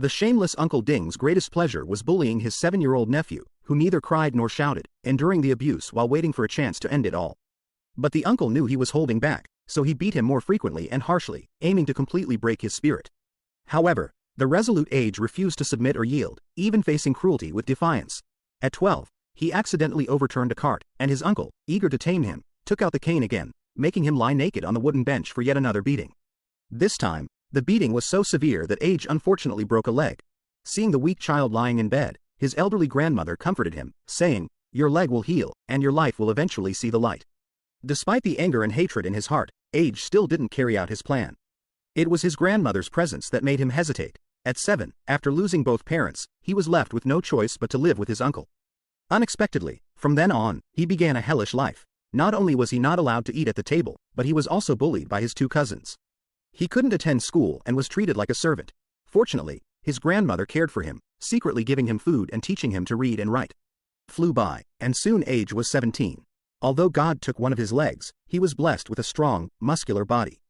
The shameless Uncle Ding's greatest pleasure was bullying his 7-year-old nephew, who neither cried nor shouted, enduring the abuse while waiting for a chance to end it all. But the uncle knew he was holding back, so he beat him more frequently and harshly, aiming to completely break his spirit. However, the resolute Age refused to submit or yield, even facing cruelty with defiance. At 12, he accidentally overturned a cart, and his uncle, eager to tame him, took out the cane again, making him lie naked on the wooden bench for yet another beating. This time, the beating was so severe that Age unfortunately broke a leg. Seeing the weak child lying in bed, his elderly grandmother comforted him, saying, "Your leg will heal, and your life will eventually see the light." Despite the anger and hatred in his heart, Age still didn't carry out his plan. It was his grandmother's presence that made him hesitate. At 7, after losing both parents, he was left with no choice but to live with his uncle. Unexpectedly, from then on, he began a hellish life. Not only was he not allowed to eat at the table, but he was also bullied by his 2 cousins. He couldn't attend school and was treated like a servant. Fortunately, his grandmother cared for him, secretly giving him food and teaching him to read and write. Flew by, and soon Age was 17. Although God took one of his legs, he was blessed with a strong, muscular body.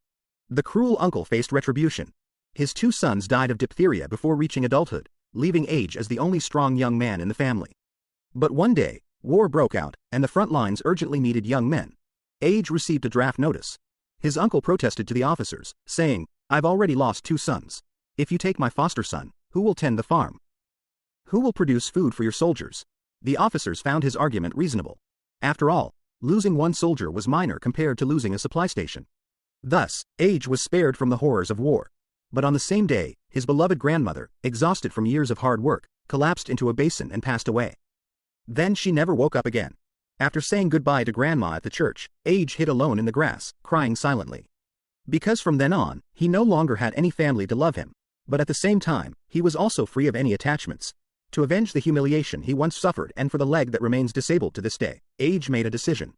The cruel uncle faced retribution. His 2 sons died of diphtheria before reaching adulthood, leaving Age as the only strong young man in the family. But one day, war broke out, and the front lines urgently needed young men. Age received a draft notice. His uncle protested to the officers, saying, "I've already lost 2 sons. If you take my foster son, who will tend the farm? Who will produce food for your soldiers?" The officers found his argument reasonable. After all, losing 1 soldier was minor compared to losing a supply station. Thus, Age was spared from the horrors of war. But on the same day, his beloved grandmother, exhausted from years of hard work, collapsed into a basin and passed away. Then she never woke up again. After saying goodbye to Grandma at the church, Age hid alone in the grass, crying silently. Because from then on, he no longer had any family to love him. But at the same time, he was also free of any attachments. To avenge the humiliation he once suffered and for the leg that remains disabled to this day, Age made a decision.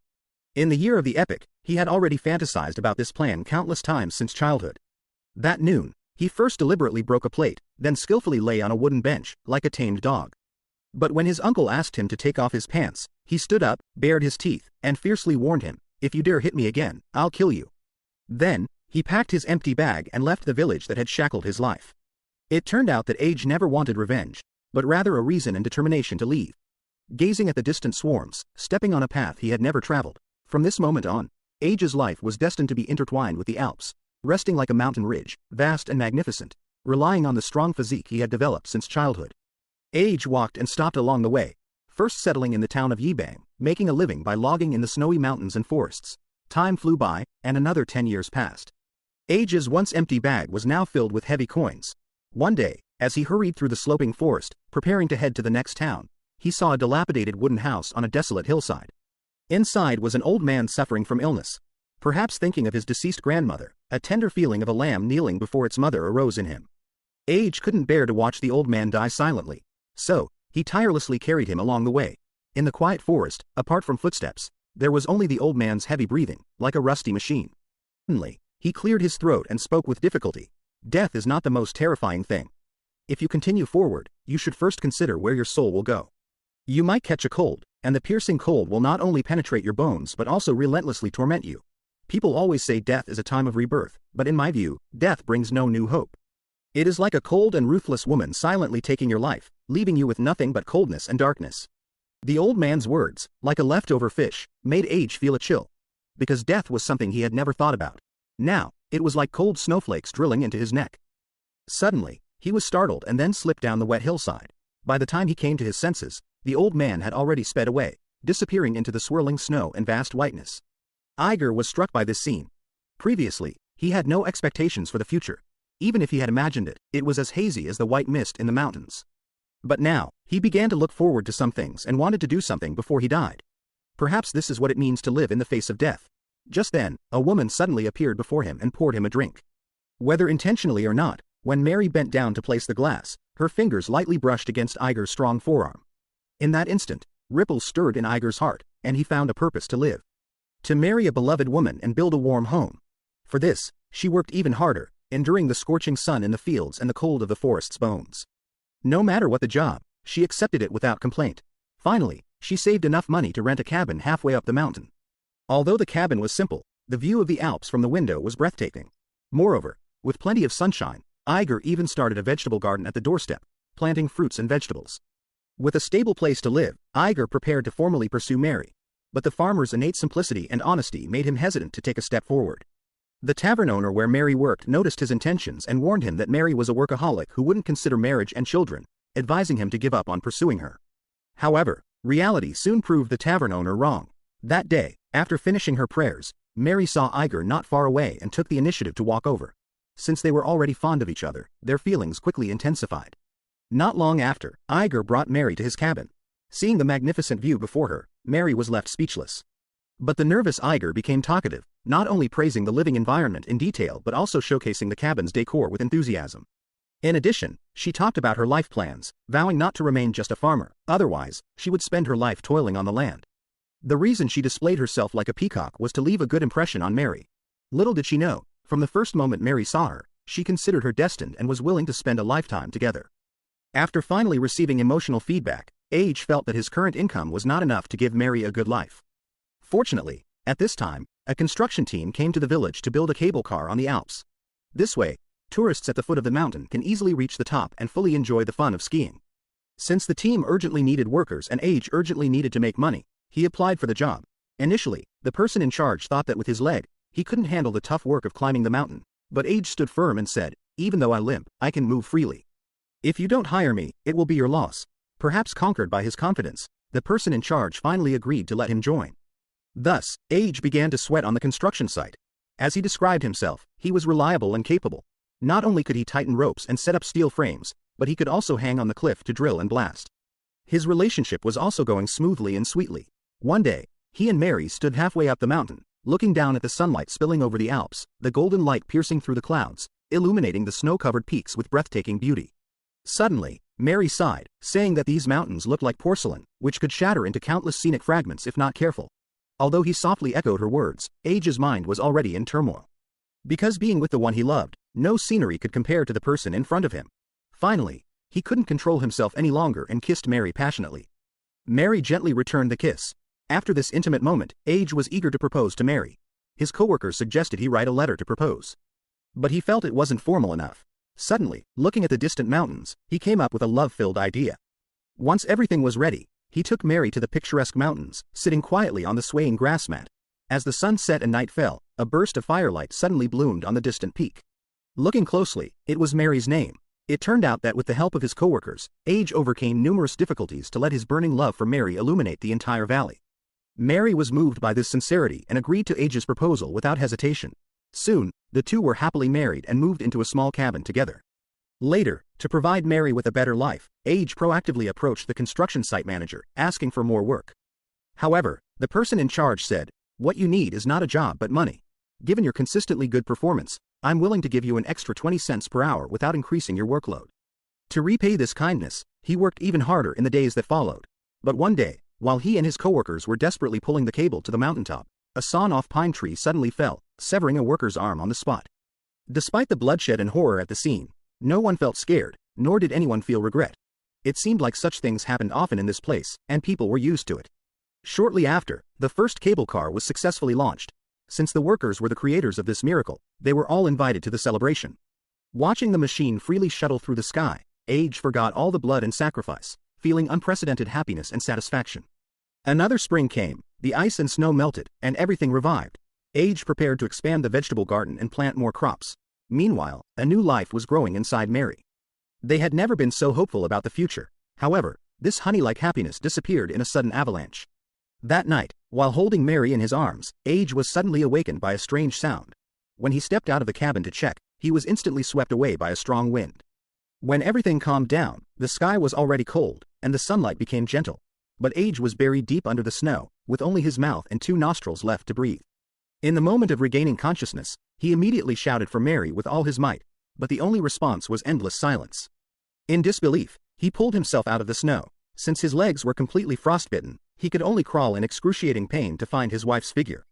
In the year of the epic, he had already fantasized about this plan countless times since childhood. That noon, he first deliberately broke a plate, then skillfully lay on a wooden bench, like a tamed dog. But when his uncle asked him to take off his pants, he stood up, bared his teeth, and fiercely warned him, "If you dare hit me again, I'll kill you." Then, he packed his empty bag and left the village that had shackled his life. It turned out that Age never wanted revenge, but rather a reason and determination to leave. Gazing at the distant swarms, stepping on a path he had never traveled, from this moment on, Age's life was destined to be intertwined with the Alps, resting like a mountain ridge, vast and magnificent, relying on the strong physique he had developed since childhood. Age walked and stopped along the way, first settling in the town of Yibang, making a living by logging in the snowy mountains and forests. Time flew by, and another 10 years passed. Age's once empty bag was now filled with heavy coins. One day, as he hurried through the sloping forest, preparing to head to the next town, he saw a dilapidated wooden house on a desolate hillside. Inside was an old man suffering from illness. Perhaps thinking of his deceased grandmother, a tender feeling of a lamb kneeling before its mother arose in him. Age couldn't bear to watch the old man die silently. So, he tirelessly carried him along the way. In the quiet forest, apart from footsteps, there was only the old man's heavy breathing, like a rusty machine. Suddenly, he cleared his throat and spoke with difficulty. "Death is not the most terrifying thing. If you continue forward, you should first consider where your soul will go. You might catch a cold, and the piercing cold will not only penetrate your bones but also relentlessly torment you. People always say death is a time of rebirth, but in my view, death brings no new hope. It is like a cold and ruthless woman silently taking your life, leaving you with nothing but coldness and darkness." The old man's words, like a leftover fish, made Age feel a chill. Because death was something he had never thought about. Now, it was like cold snowflakes drilling into his neck. Suddenly, he was startled and then slipped down the wet hillside. By the time he came to his senses, the old man had already sped away, disappearing into the swirling snow and vast whiteness. Egger was struck by this scene. Previously, he had no expectations for the future. Even if he had imagined it, it was as hazy as the white mist in the mountains. But now, he began to look forward to some things and wanted to do something before he died. Perhaps this is what it means to live in the face of death. Just then, a woman suddenly appeared before him and poured him a drink. Whether intentionally or not, when Mary bent down to place the glass, her fingers lightly brushed against Egger's strong forearm. In that instant, ripples stirred in Egger's heart, and he found a purpose to live. To marry a beloved woman and build a warm home. For this, she worked even harder, enduring the scorching sun in the fields and the cold of the forest's bones. No matter what the job, she accepted it without complaint. Finally, she saved enough money to rent a cabin halfway up the mountain. Although the cabin was simple, the view of the Alps from the window was breathtaking. Moreover, with plenty of sunshine, Egger even started a vegetable garden at the doorstep, planting fruits and vegetables. With a stable place to live, Egger prepared to formally pursue Mary. But the farmer's innate simplicity and honesty made him hesitant to take a step forward. The tavern owner where Mary worked noticed his intentions and warned him that Mary was a workaholic who wouldn't consider marriage and children, advising him to give up on pursuing her. However, reality soon proved the tavern owner wrong. That day, after finishing her prayers, Mary saw Egger not far away and took the initiative to walk over. Since they were already fond of each other, their feelings quickly intensified. Not long after, Egger brought Mary to his cabin. Seeing the magnificent view before her, Mary was left speechless. But the nervous Egger became talkative, not only praising the living environment in detail but also showcasing the cabin's decor with enthusiasm. In addition, she talked about her life plans, vowing not to remain just a farmer, otherwise, she would spend her life toiling on the land. The reason she displayed herself like a peacock was to leave a good impression on Mary. Little did she know, from the first moment Mary saw her, she considered her destined and was willing to spend a lifetime together. After finally receiving emotional feedback, Egger felt that his current income was not enough to give Mary a good life. Fortunately, at this time, a construction team came to the village to build a cable car on the Alps. This way, tourists at the foot of the mountain can easily reach the top and fully enjoy the fun of skiing. Since the team urgently needed workers and Egger urgently needed to make money, he applied for the job. Initially, the person in charge thought that with his leg, he couldn't handle the tough work of climbing the mountain, but Egger stood firm and said, "Even though I limp, I can move freely. If you don't hire me, it will be your loss." Perhaps conquered by his confidence, the person in charge finally agreed to let him join. Thus, Egger began to sweat on the construction site. As he described himself, he was reliable and capable. Not only could he tighten ropes and set up steel frames, but he could also hang on the cliff to drill and blast. His relationship was also going smoothly and sweetly. One day, he and Mary stood halfway up the mountain, looking down at the sunlight spilling over the Alps, the golden light piercing through the clouds, illuminating the snow-covered peaks with breathtaking beauty. Suddenly, Mary sighed, saying that these mountains looked like porcelain, which could shatter into countless scenic fragments if not careful. Although he softly echoed her words, Egger's mind was already in turmoil. Because being with the one he loved, no scenery could compare to the person in front of him. Finally, he couldn't control himself any longer and kissed Mary passionately. Mary gently returned the kiss. After this intimate moment, Egger was eager to propose to Mary. His coworkers suggested he write a letter to propose. But he felt it wasn't formal enough. Suddenly, looking at the distant mountains, he came up with a love-filled idea. Once everything was ready, he took Mary to the picturesque mountains, sitting quietly on the swaying grass mat. As the sun set and night fell, a burst of firelight suddenly bloomed on the distant peak. Looking closely, it was Mary's name. It turned out that with the help of his coworkers, Egger overcame numerous difficulties to let his burning love for Mary illuminate the entire valley. Mary was moved by this sincerity and agreed to Egger's proposal without hesitation. Soon, the two were happily married and moved into a small cabin together. Later, to provide Mary with a better life, Egger proactively approached the construction site manager, asking for more work. However, the person in charge said, "What you need is not a job but money. Given your consistently good performance, I'm willing to give you an extra 20 cents per hour without increasing your workload." To repay this kindness, he worked even harder in the days that followed. But one day, while he and his coworkers were desperately pulling the cable to the mountaintop, a sawn-off pine tree suddenly fell, severing a worker's arm on the spot. Despite the bloodshed and horror at the scene, no one felt scared, nor did anyone feel regret. It seemed like such things happened often in this place, and people were used to it. Shortly after, the first cable car was successfully launched. Since the workers were the creators of this miracle, they were all invited to the celebration. Watching the machine freely shuttle through the sky, Egger forgot all the blood and sacrifice, feeling unprecedented happiness and satisfaction. Another spring came, the ice and snow melted, and everything revived. Egger prepared to expand the vegetable garden and plant more crops. Meanwhile, a new life was growing inside Mary. They had never been so hopeful about the future. However, this honey-like happiness disappeared in a sudden avalanche. That night, while holding Mary in his arms, Egger was suddenly awakened by a strange sound. When he stepped out of the cabin to check, he was instantly swept away by a strong wind. When everything calmed down, the sky was already cold, and the sunlight became gentle. But Egger was buried deep under the snow, with only his mouth and two nostrils left to breathe. In the moment of regaining consciousness, he immediately shouted for Mary with all his might, but the only response was endless silence. In disbelief, he pulled himself out of the snow. Since his legs were completely frostbitten, he could only crawl in excruciating pain to find his wife's figure.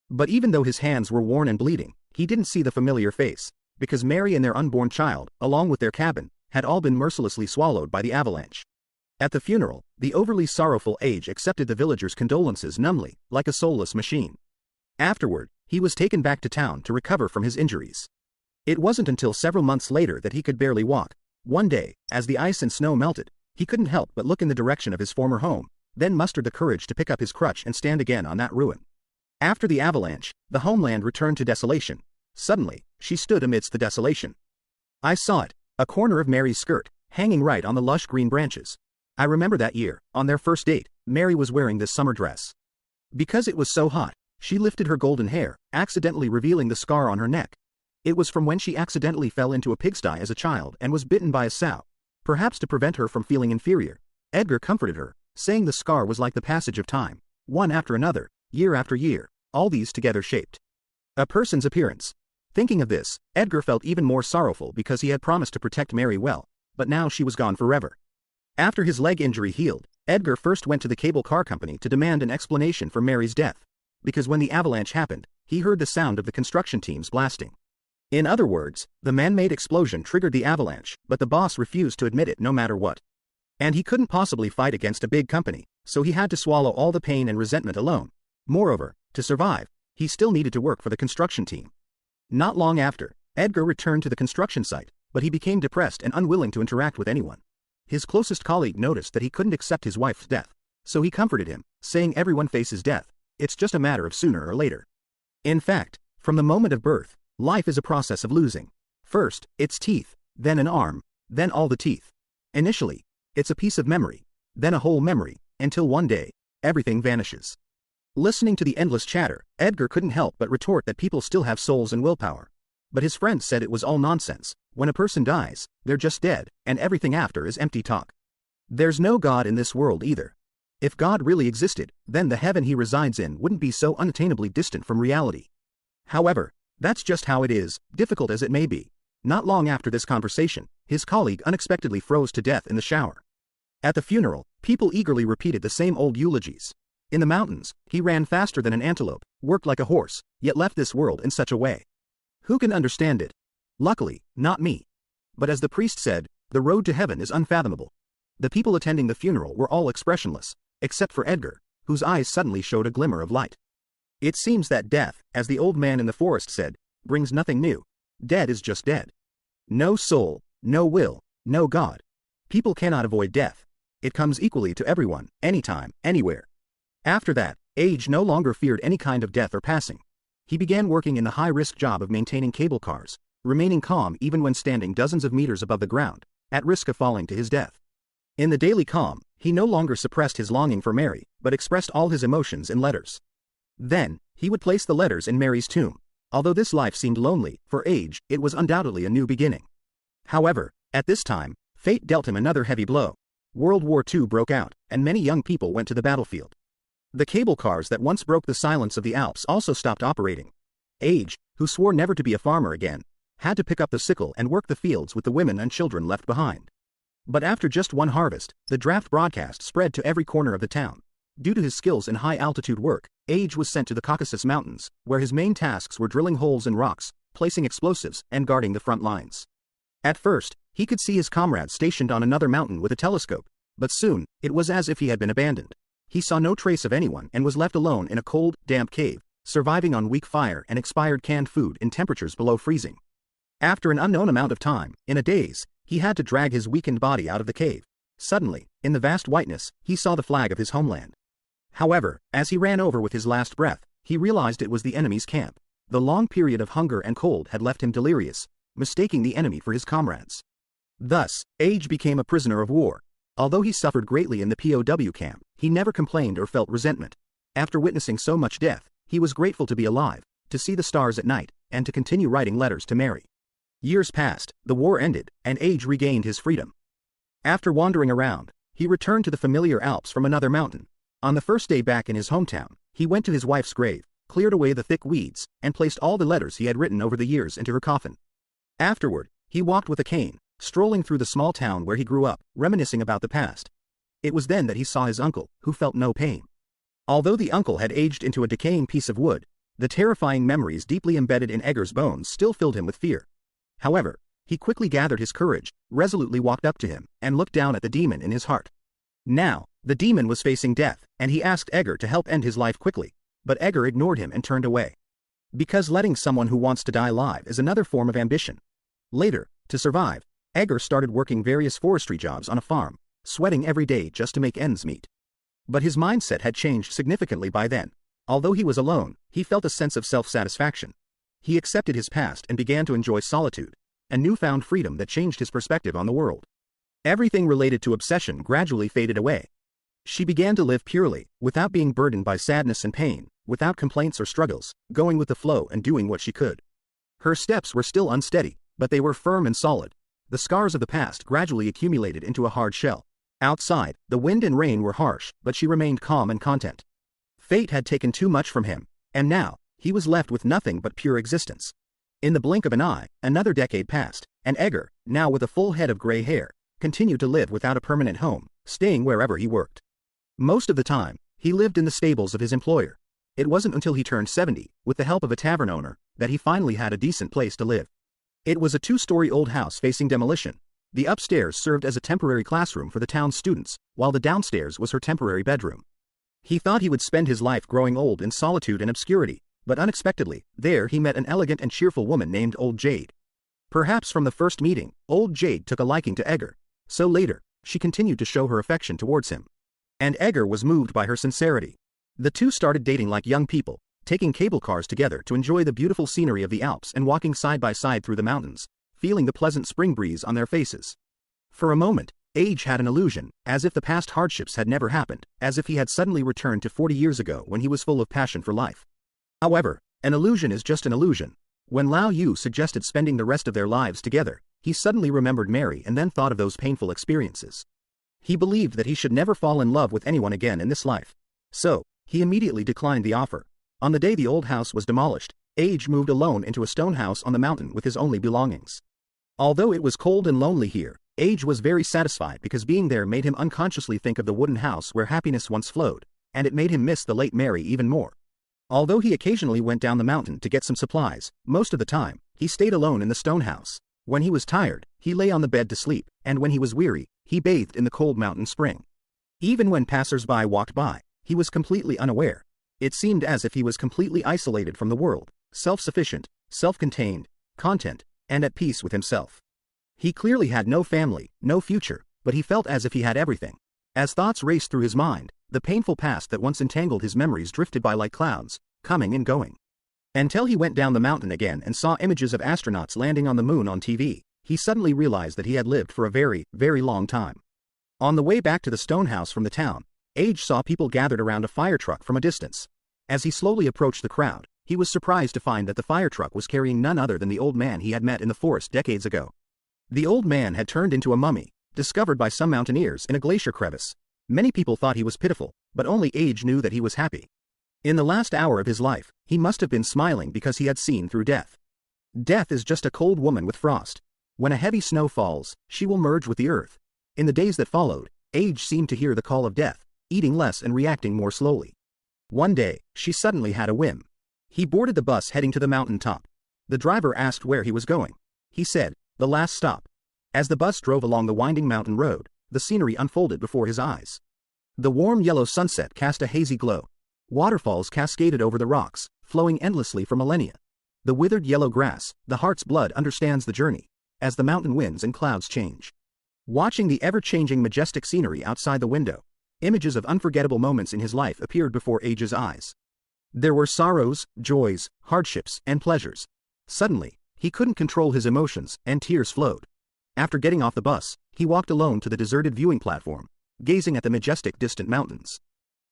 But even though his hands were worn and bleeding, he didn't see the familiar face, because Mary and their unborn child, along with their cabin, had all been mercilessly swallowed by the avalanche. At the funeral, the overly sorrowful Egger accepted the villagers' condolences numbly, like a soulless machine. Afterward, he was taken back to town to recover from his injuries. It wasn't until several months later that he could barely walk. One day, as the ice and snow melted, he couldn't help but look in the direction of his former home, then mustered the courage to pick up his crutch and stand again on that ruin. After the avalanche, the homeland returned to desolation. Suddenly, she stood amidst the desolation. I saw it, a corner of Mary's skirt, hanging right on the lush green branches. I remember that year, on their first date, Mary was wearing this summer dress. Because it was so hot, she lifted her golden hair, accidentally revealing the scar on her neck. It was from when she accidentally fell into a pigsty as a child and was bitten by a sow. Perhaps to prevent her from feeling inferior, Edgar comforted her, saying the scar was like the passage of time, one after another, year after year, all these together shaped a person's appearance. Thinking of this, Edgar felt even more sorrowful because he had promised to protect Mary well, but now she was gone forever. After his leg injury healed, Edgar first went to the cable car company to demand an explanation for Mary's death, because when the avalanche happened, he heard the sound of the construction teams blasting. In other words, the man-made explosion triggered the avalanche, but the boss refused to admit it no matter what. And he couldn't possibly fight against a big company, so he had to swallow all the pain and resentment alone. Moreover, to survive, he still needed to work for the construction team. Not long after, Edgar returned to the construction site, but he became depressed and unwilling to interact with anyone. His closest colleague noticed that he couldn't accept his wife's death, so he comforted him, saying everyone faces death, it's just a matter of sooner or later. In fact, from the moment of birth, life is a process of losing. First, it's teeth, then an arm, then all the teeth. Initially, it's a piece of memory, then a whole memory, until one day, everything vanishes. Listening to the endless chatter, Edgar couldn't help but retort that people still have souls and willpower. But his friends said it was all nonsense. When a person dies, they're just dead, and everything after is empty talk. There's no God in this world either. If God really existed, then the heaven he resides in wouldn't be so unattainably distant from reality. However, that's just how it is, difficult as it may be. Not long after this conversation, his colleague unexpectedly froze to death in the shower. At the funeral, people eagerly repeated the same old eulogies. In the mountains, he ran faster than an antelope, worked like a horse, yet left this world in such a way. Who can understand it? Luckily, not me. But as the priest said, the road to heaven is unfathomable. The people attending the funeral were all expressionless, except for Edgar, whose eyes suddenly showed a glimmer of light. It seems that death, as the old man in the forest said, brings nothing new. Dead is just dead. No soul, no will, no God. People cannot avoid death. It comes equally to everyone, anytime, anywhere. After that, Age no longer feared any kind of death or passing. He began working in the high-risk job of maintaining cable cars, remaining calm even when standing dozens of meters above the ground, at risk of falling to his death. In the daily calm, he no longer suppressed his longing for Mary, but expressed all his emotions in letters. Then, he would place the letters in Mary's tomb. Although this life seemed lonely, for Age, it was undoubtedly a new beginning. However, at this time, fate dealt him another heavy blow. World War II broke out, and many young people went to the battlefield. The cable cars that once broke the silence of the Alps also stopped operating. Age, who swore never to be a farmer again, had to pick up the sickle and work the fields with the women and children left behind. But after just one harvest, the draft broadcast spread to every corner of the town. Due to his skills in high-altitude work, Age was sent to the Caucasus Mountains, where his main tasks were drilling holes in rocks, placing explosives, and guarding the front lines. At first, he could see his comrades stationed on another mountain with a telescope, but soon, it was as if he had been abandoned. He saw no trace of anyone and was left alone in a cold, damp cave, surviving on weak fire and expired canned food in temperatures below freezing. After an unknown amount of time, in a daze, he had to drag his weakened body out of the cave. Suddenly, in the vast whiteness, he saw the flag of his homeland. However, as he ran over with his last breath, he realized it was the enemy's camp. The long period of hunger and cold had left him delirious, mistaking the enemy for his comrades. Thus, Age became a prisoner of war. Although he suffered greatly in the POW camp, he never complained or felt resentment. After witnessing so much death, he was grateful to be alive, to see the stars at night, and to continue writing letters to Mary. Years passed, the war ended, and Age regained his freedom. After wandering around, he returned to the familiar Alps from another mountain. On the first day back in his hometown, he went to his wife's grave, cleared away the thick weeds, and placed all the letters he had written over the years into her coffin. Afterward, he walked with a cane, strolling through the small town where he grew up, reminiscing about the past. It was then that he saw his uncle, who felt no pain. Although the uncle had aged into a decaying piece of wood, the terrifying memories deeply embedded in Egger's bones still filled him with fear. However, he quickly gathered his courage, resolutely walked up to him, and looked down at the demon in his heart. Now, the demon was facing death, and he asked Egger to help end his life quickly, but Egger ignored him and turned away. Because letting someone who wants to die live is another form of ambition. Later, to survive, Egger started working various forestry jobs on a farm, sweating every day just to make ends meet. But his mindset had changed significantly by then. Although he was alone, he felt a sense of self-satisfaction. He accepted his past and began to enjoy solitude, a newfound freedom that changed his perspective on the world. Everything related to obsession gradually faded away. She began to live purely, without being burdened by sadness and pain, without complaints or struggles, going with the flow and doing what she could. Her steps were still unsteady, but they were firm and solid. The scars of the past gradually accumulated into a hard shell. Outside, the wind and rain were harsh, but she remained calm and content. Fate had taken too much from him, and now, he was left with nothing but pure existence. In the blink of an eye, another decade passed, and Egger, now with a full head of gray hair, continued to live without a permanent home, staying wherever he worked. Most of the time, he lived in the stables of his employer. It wasn't until he turned 70, with the help of a tavern owner, that he finally had a decent place to live. It was a two-story old house facing demolition. The upstairs served as a temporary classroom for the town's students, while the downstairs was her temporary bedroom. He thought he would spend his life growing old in solitude and obscurity, but unexpectedly, there he met an elegant and cheerful woman named Old Jade. Perhaps from the first meeting, Old Jade took a liking to Egger, so later, she continued to show her affection towards him. And Egger was moved by her sincerity. The two started dating like young people, taking cable cars together to enjoy the beautiful scenery of the Alps and walking side by side through the mountains, feeling the pleasant spring breeze on their faces. For a moment, age had an illusion, as if the past hardships had never happened, as if he had suddenly returned to 40 years ago when he was full of passion for life. However, an illusion is just an illusion. When Lao Yu suggested spending the rest of their lives together, he suddenly remembered Mary and then thought of those painful experiences. He believed that he should never fall in love with anyone again in this life. So, he immediately declined the offer. On the day the old house was demolished, Age moved alone into a stone house on the mountain with his only belongings. Although it was cold and lonely here, Age was very satisfied because being there made him unconsciously think of the wooden house where happiness once flowed, and it made him miss the late Mary even more. Although he occasionally went down the mountain to get some supplies, most of the time, he stayed alone in the stone house. When he was tired, he lay on the bed to sleep, and when he was weary, he bathed in the cold mountain spring. Even when passers-by walked by, he was completely unaware. It seemed as if he was completely isolated from the world, self-sufficient, self-contained, content, and at peace with himself. He clearly had no family, no future, but he felt as if he had everything. As thoughts raced through his mind, the painful past that once entangled his memories drifted by like clouds, coming and going. Until he went down the mountain again and saw images of astronauts landing on the moon on TV, he suddenly realized that he had lived for a very, very long time. On the way back to the stone house from the town, Age saw people gathered around a fire truck from a distance. As he slowly approached the crowd, he was surprised to find that the fire truck was carrying none other than the old man he had met in the forest decades ago. The old man had turned into a mummy, discovered by some mountaineers in a glacier crevice. Many people thought he was pitiful, but only Age knew that he was happy. In the last hour of his life, he must have been smiling because he had seen through death. Death is just a cold woman with frost. When a heavy snow falls, she will merge with the earth. In the days that followed, Age seemed to hear the call of death, eating less and reacting more slowly. One day, she suddenly had a whim. He boarded the bus heading to the mountain top. The driver asked where he was going. He said, "The last stop." As the bus drove along the winding mountain road, the scenery unfolded before his eyes. The warm yellow sunset cast a hazy glow. Waterfalls cascaded over the rocks, flowing endlessly for millennia. The withered yellow grass, the heart's blood understands the journey, as the mountain winds and clouds change. Watching the ever-changing majestic scenery outside the window, images of unforgettable moments in his life appeared before Age's eyes. There were sorrows, joys, hardships, and pleasures. Suddenly, he couldn't control his emotions, and tears flowed. After getting off the bus, he walked alone to the deserted viewing platform, gazing at the majestic distant mountains.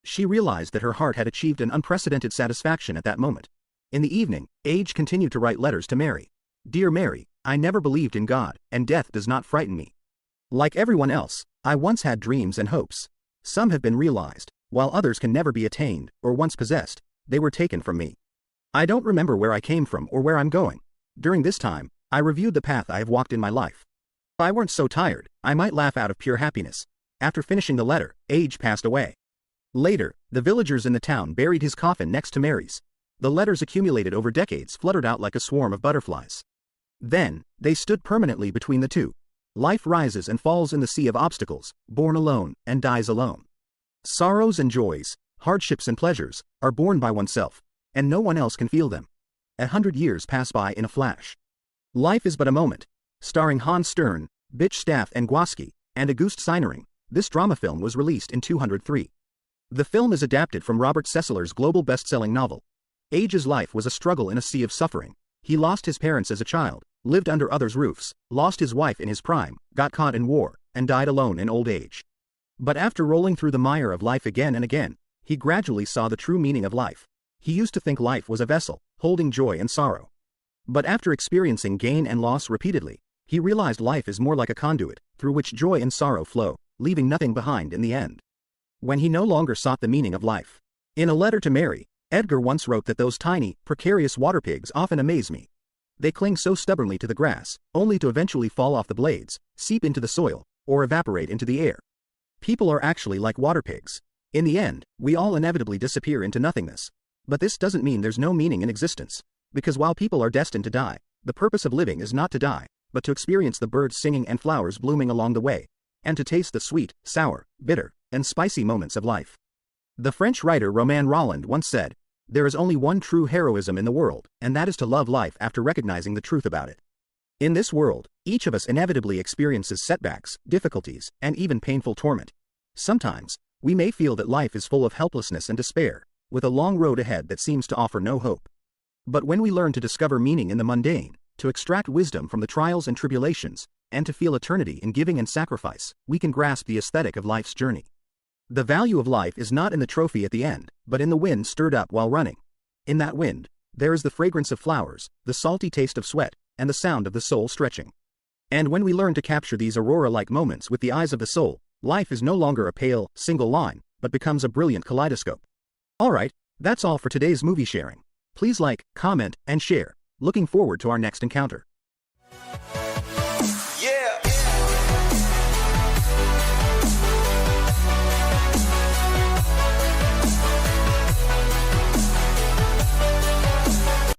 She realized that her heart had achieved an unprecedented satisfaction at that moment. In the evening, Age continued to write letters to Mary. "Dear Mary, I never believed in God, and death does not frighten me. Like everyone else, I once had dreams and hopes. Some have been realized, while others can never be attained, or once possessed, they were taken from me. I don't remember where I came from or where I'm going. During this time, I reviewed the path I have walked in my life. If I weren't so tired, I might laugh out of pure happiness." After finishing the letter, Age passed away. Later, the villagers in the town buried his coffin next to Mary's. The letters accumulated over decades fluttered out like a swarm of butterflies. Then, they stood permanently between the two. Life rises and falls in the sea of obstacles, born alone, and dies alone. Sorrows and joys, hardships and pleasures, are borne by oneself, and no one else can feel them. 100 years pass by in a flash. Life is but a moment. Starring Hans Stern, Bitch Staff and Gwaski, and August Seinering, this drama film was released in 2003. The film is adapted from Robert Cecil's global best-selling novel. Age's life was a struggle in a sea of suffering. He lost his parents as a child, lived under others' roofs, lost his wife in his prime, got caught in war, and died alone in old age. But after rolling through the mire of life again and again, he gradually saw the true meaning of life. He used to think life was a vessel, holding joy and sorrow. But after experiencing gain and loss repeatedly, he realized life is more like a conduit, through which joy and sorrow flow, leaving nothing behind in the end. When he no longer sought the meaning of life. In a letter to Mary, Edgar once wrote that those tiny, precarious water pigs often amaze me. They cling so stubbornly to the grass, only to eventually fall off the blades, seep into the soil, or evaporate into the air. People are actually like water pigs. In the end, we all inevitably disappear into nothingness. But this doesn't mean there's no meaning in existence, because while people are destined to die, the purpose of living is not to die, but to experience the birds singing and flowers blooming along the way, and to taste the sweet, sour, bitter, and spicy moments of life. The French writer Romain Rolland once said, "There is only one true heroism in the world, and that is to love life after recognizing the truth about it." In this world, each of us inevitably experiences setbacks, difficulties, and even painful torment. Sometimes, we may feel that life is full of helplessness and despair, with a long road ahead that seems to offer no hope. But when we learn to discover meaning in the mundane, to extract wisdom from the trials and tribulations, and to feel eternity in giving and sacrifice, we can grasp the aesthetic of life's journey. The value of life is not in the trophy at the end, but in the wind stirred up while running. In that wind, there is the fragrance of flowers, the salty taste of sweat, and the sound of the soul stretching. And when we learn to capture these aurora-like moments with the eyes of the soul, life is no longer a pale, single line, but becomes a brilliant kaleidoscope. Alright, that's all for today's movie sharing. Please like, comment, and share. Looking forward to our next encounter.